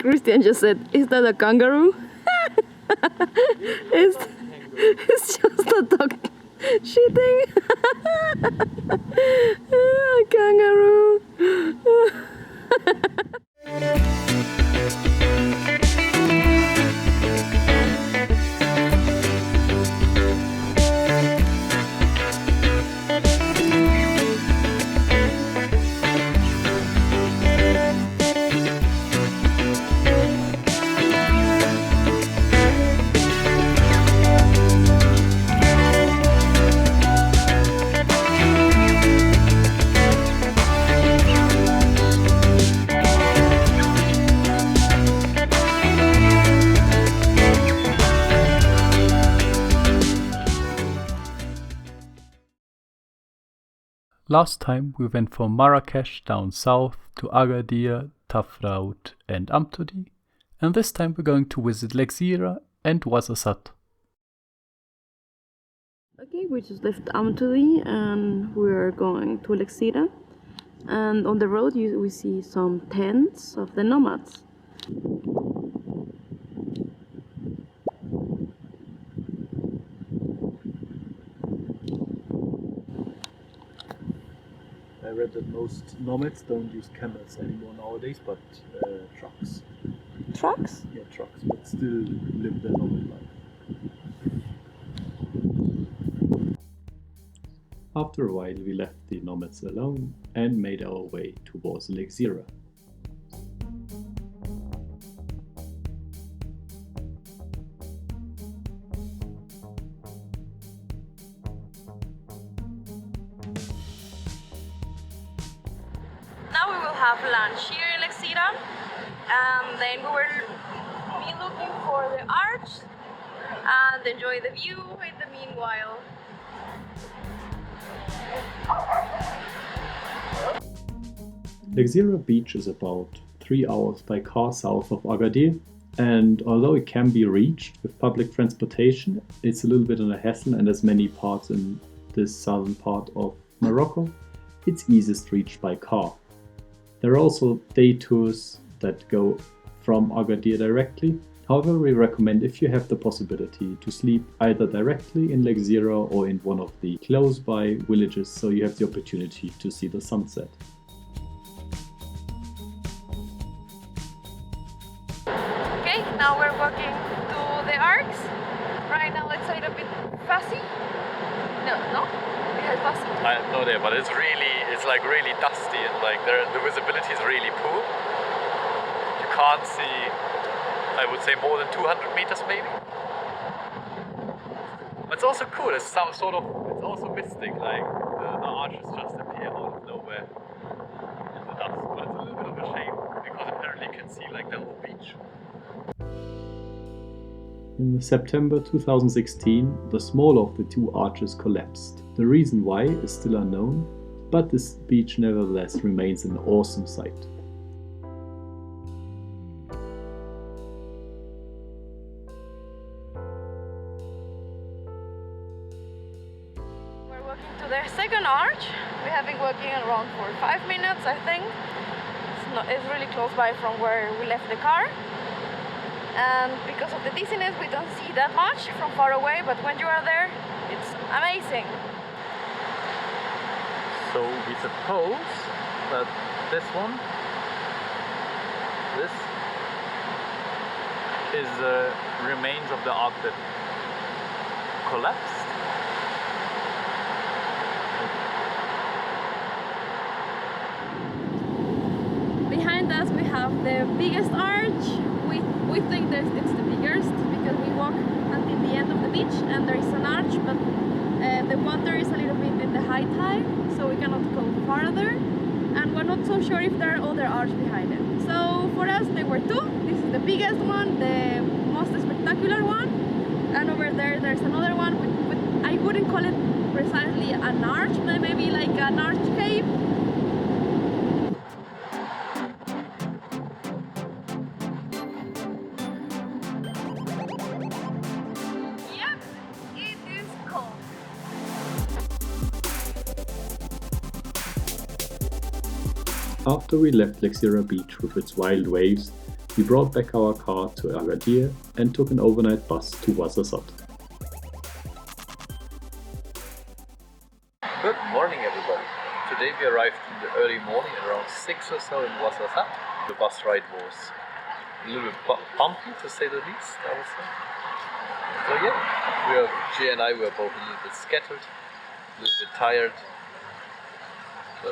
Christian just said, "Is that a kangaroo?" it's just a dog shitting. A kangaroo. Last time we went from Marrakesh down south to Agadir, Tafraout and Amtodi, and this time we're going to visit Lexira and Ouarzazate. Okay, we just left Amtodi and we're going to Lexira. And on the road we see some tents of the nomads. I read that most nomads don't use camels anymore nowadays, but trucks. Trucks? Yeah, trucks, but still live their nomad life. After a while we left the nomads alone and made our way towards Lexira. Now we will have lunch here in Lexira, and then we will be looking for the arch and enjoy the view in the meanwhile. Lexira Beach is about 3 hours by car south of Agadir, and although it can be reached with public transportation, it's a little bit of a hassle, and as many parts in this southern part of Morocco, it's easiest reached by car. There are also day tours that go from Agadir directly. However, we recommend, if you have the possibility, to sleep either directly in Lexira or in one of the close by villages, so you have the opportunity to see the sunset. Okay, now we're walking to the arcs. Right now it's a little bit fussy. No? It has fussy. I have no idea, but it's like really dusty and like the visibility is really poor. You can't see, I would say, more than 200 meters maybe. It's also cool, it's some sort of, it's also mystic, like the arches just appear out of nowhere in the dust, but it's a little bit of a shame because apparently you can see like the whole beach. In September 2016, the smaller of the two arches collapsed. The reason why is still unknown, but this beach nevertheless remains an awesome sight. We're walking to the second arch. We have been walking around for 5 minutes, I think. It's really close by from where we left the car. And because of the dizziness, we don't see that much from far away, but when you are there, it's amazing. So we suppose that this is the remains of the arc that collapsed. Behind us we have the biggest arch. We think it's the biggest because we walk until the end of the beach and there is an arch, but the water is a little bit in the high tide, so we cannot go farther, and we're not so sure if there are other arches behind it. So for us there were two. This is the biggest one, the most spectacular one, and over there there's another one with I wouldn't call it precisely an arch, but maybe like an arch cave. After we left Lexira Beach with its wild waves, We brought back our car to Agadir and took an overnight bus to Ouarzazate. Good morning, everybody. Today we arrived in the early morning, around 6 or so in Ouarzazate. The bus ride was a little bit bumpy, to say the least, I would say. So yeah, Jay and I were both a little bit scattered, a little bit tired. So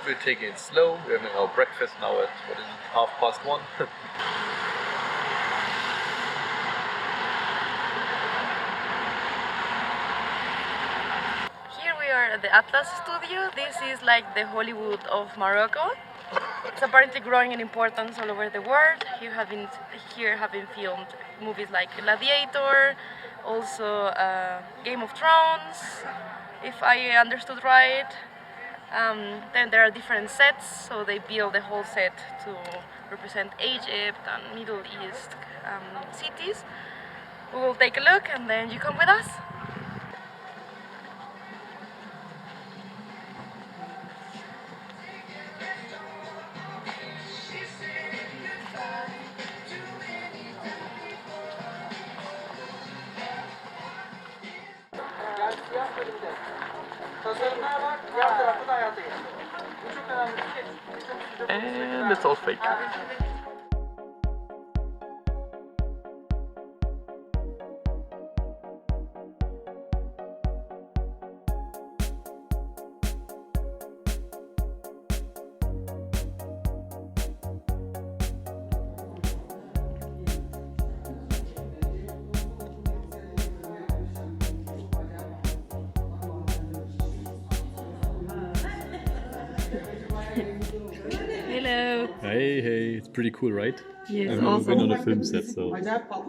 we're taking it slow. We're having our breakfast now at, 1:30. Here we are at the Atlas Studio. This is like the Hollywood of Morocco. It's apparently growing in importance all over the world. Here have been filmed movies like Gladiator, also Game of Thrones, if I understood right. Then there are different sets, so they build the whole set to represent Egypt and Middle East cities. We will take a look and then you come with us. And it's all fake. Hello. Hey, it's pretty cool, right? Yes, I've never awesome. been on a film set, so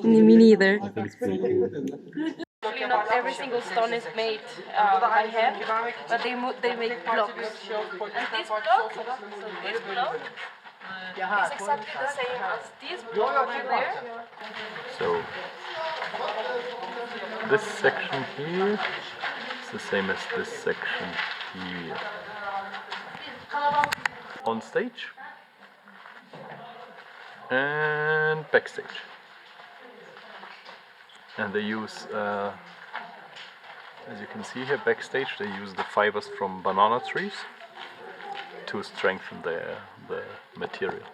Me neither. I think it's pretty cool. Actually, not every single stone is made by hand, but they make blocks. And this block, so this block, is exactly the same as this block over there. So this section here is the same as this section here. On stage and backstage. And they use, as you can see here, backstage they use the fibers from banana trees to strengthen the material.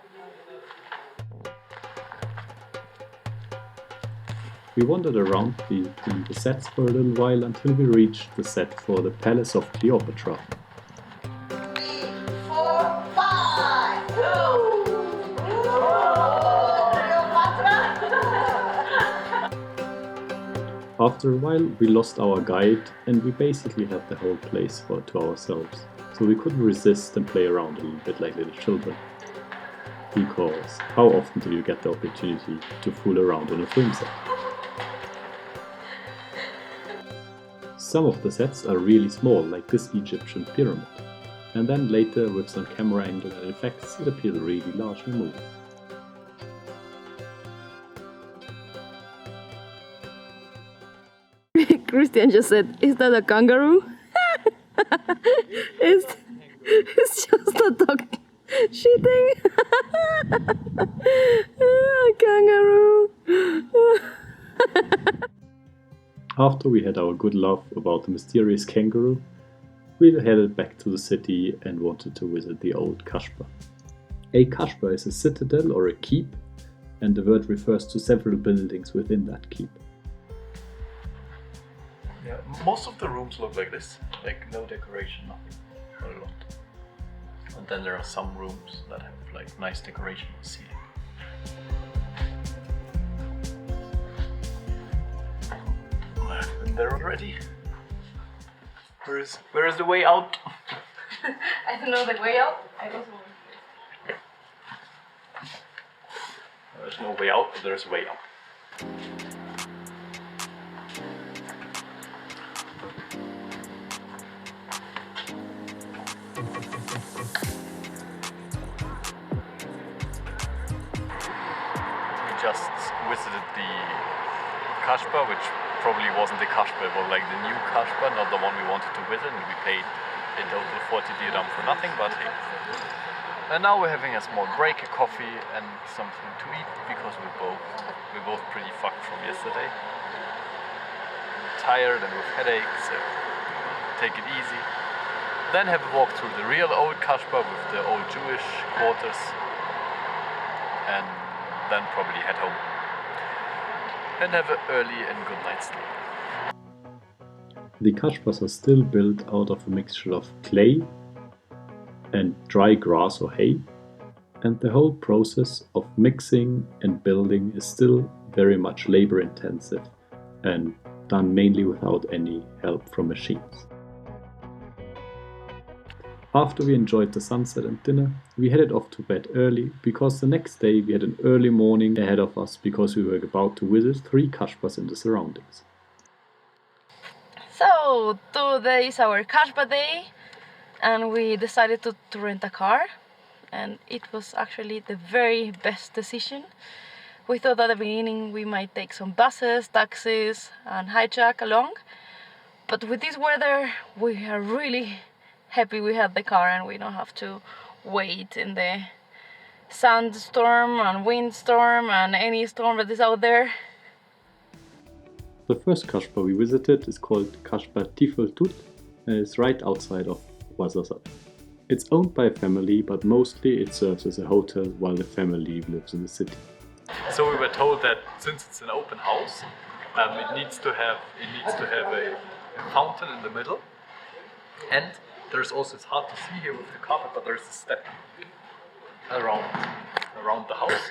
We wandered around the sets for a little while until we reached the set for the Palace of Cleopatra. 3, 4, 5, go! After a while we lost our guide and we basically had the whole place to ourselves, so we couldn't resist and play around a little bit like little children. Because how often do you get the opportunity to fool around on a film set? Some of the sets are really small, like this Egyptian pyramid, and then later with some camera angle and effects it appears really large in the movie. Christian just said, "Is that a kangaroo?" it's just a dog shitting. A kangaroo. After we had our good laugh about the mysterious kangaroo, we headed back to the city and wanted to visit the old Kashba. A Kashba is a citadel or a keep, and the word refers to several buildings within that keep. Yeah, most of the rooms look like this, like no decoration, nothing, not a lot. And then there are some rooms that have like nice decoration on the ceiling. I've been there already. Where is the way out? I don't know the way out. I also There's no way out, but there's a way out. We just visited the Kashba, which probably wasn't the Kashba, it was like the new Kashba, not the one we wanted to visit, and we paid in total 40 dirham for nothing, but hey. And now we're having a small break, a coffee and something to eat because we're both pretty fucked from yesterday. Tired and with headaches, so take it easy. Then have a walk through the real old Kashba with the old Jewish quarters, and then probably head home and have an early and good night's sleep. The Kashbas are still built out of a mixture of clay and dry grass or hay, and the whole process of mixing and building is still very much labor intensive and done mainly without any help from machines. After we enjoyed the sunset and dinner, we headed off to bed early because the next day we had an early morning ahead of us because we were about to visit 3 Kashbas in the surroundings. So today is our Kashba day, and we decided to rent a car, and it was actually the very best decision. We thought at the beginning we might take some buses, taxis and hijack along, but with this weather we are really happy we had the car and we don't have to wait in the sandstorm and windstorm and any storm that is out there. The first Kashba we visited is called Kashba Tifel Tut and is right outside of Ouarzazate. It's owned by a family, but mostly it serves as a hotel while the family lives in the city. So we were told that since it's an open house, it needs to have a fountain in the middle, and there's also, it's hard to see here with the carpet, but there's a step around the house.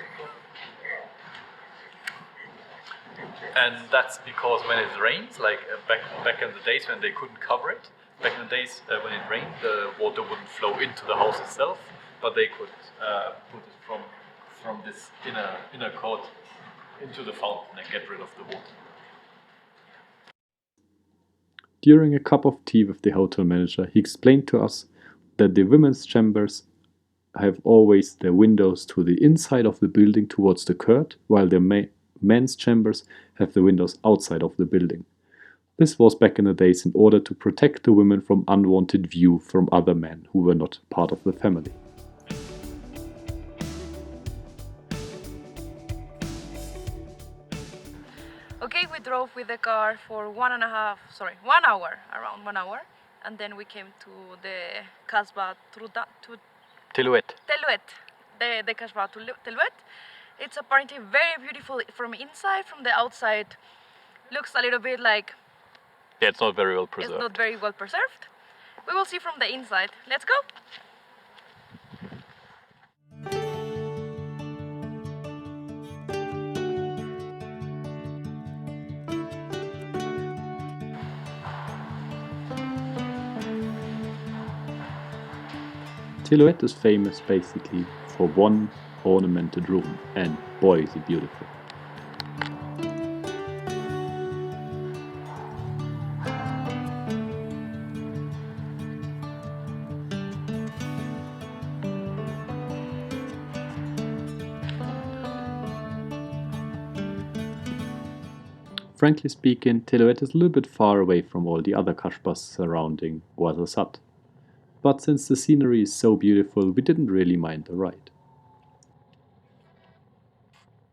And that's because when it rains, like back in the days when they couldn't cover it, back in the days when it rained, the water wouldn't flow into the house itself, but they could put it from this inner court into the fountain and get rid of the water. During a cup of tea with the hotel manager, he explained to us that the women's chambers have always their windows to the inside of the building towards the court, while the men's chambers have the windows outside of the building. This was back in the days in order to protect the women from unwanted view from other men who were not part of the family. Okay, we drove with the car for 1 hour, around 1 hour, and then we came to the Kasbah Tillouet. the Kasbah Tillouet. It's apparently very beautiful from inside. From the outside, looks a little bit like Yeah, it's not very well preserved. it's not very well preserved. We will see from the inside. Let's go! Tillouet is famous basically for one ornamented room, and boy is it beautiful. Frankly speaking, Tillouet is a little bit far away from all the other Kashbas surrounding Ouarzazate. But since the scenery is so beautiful, we didn't really mind the ride.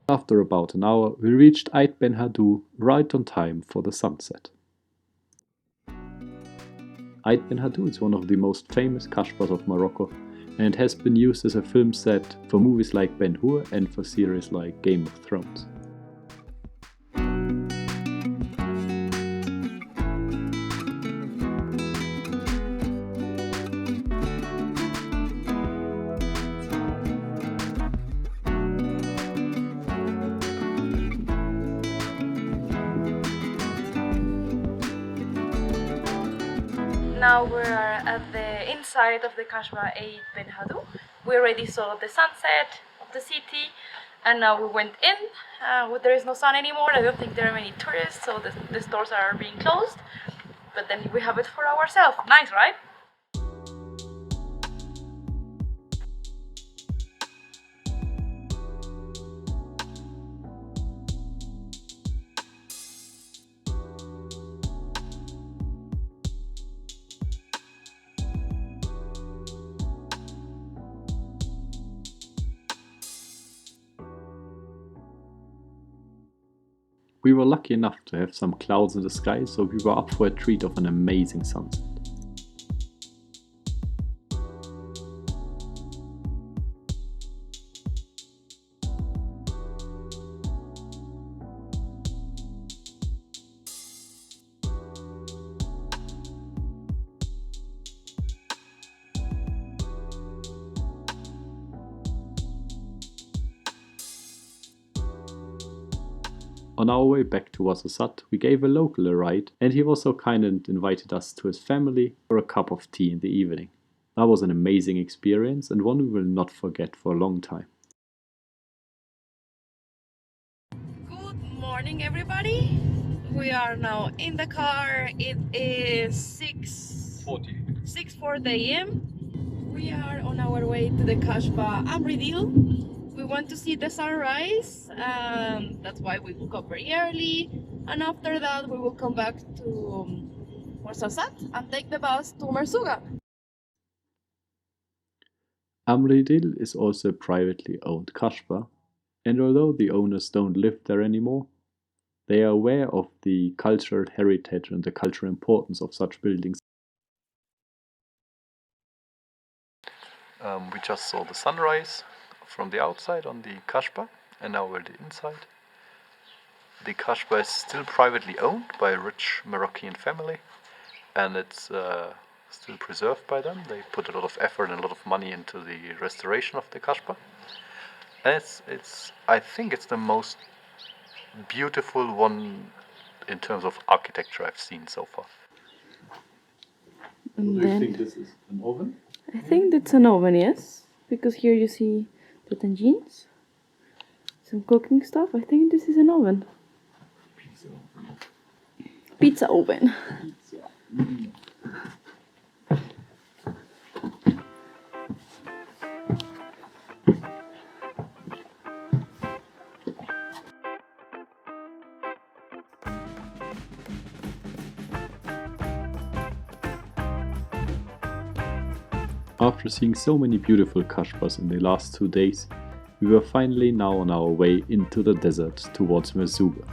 After about an hour, we reached Ait Ben Haddou right on time for the sunset. Ait Ben Haddou is one of the most famous Kashbas of Morocco, and it has been used as a film set for movies like Ben Hur and for series like Game of Thrones. Now we're at the inside of the Kashba Ait Ben Haddou. We already saw the sunset of the city, and now we went in. There is no sun anymore. I don't think there are many tourists, so the stores are being closed. But then we have it for ourselves. Nice, right? We were lucky enough to have some clouds in the sky, so we were up for a treat of an amazing sunset. On our way back to Ouarzazate, we gave a local a ride, and he was so kind and invited us to his family for a cup of tea in the evening. That was an amazing experience and one we will not forget for a long time. Good morning, everybody. We are now in the car. It is 6:40 a.m. We are on our way to the Kashba Amridil. We want to see the sunrise, that's why we woke up very early, and after that we will come back to Ouarzazate and take the bus to Merzouga. Amridil is also a privately owned Kashba, and although the owners don't live there anymore, they are aware of the cultural heritage and the cultural importance of such buildings. We just saw the sunrise from the outside on the Kashba, and now we're the inside. The Kashba is still privately owned by a rich Moroccan family, and it's still preserved by them. They put a lot of effort and a lot of money into the restoration of the Kashba. And I think it's the most beautiful one in terms of architecture I've seen so far. And Do you think this is an oven? I think that's an oven, yes, because here you see the tangines, some cooking stuff. I think this is an oven. Pizza oven. After seeing so many beautiful Kashbas in the last 2 days, we were finally now on our way into the desert towards Merzouga.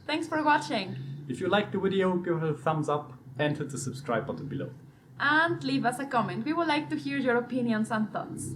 Thanks for watching, If you liked the video, give it a thumbs up and hit the subscribe button below. and leave us a comment. We would like to hear your opinions and thoughts.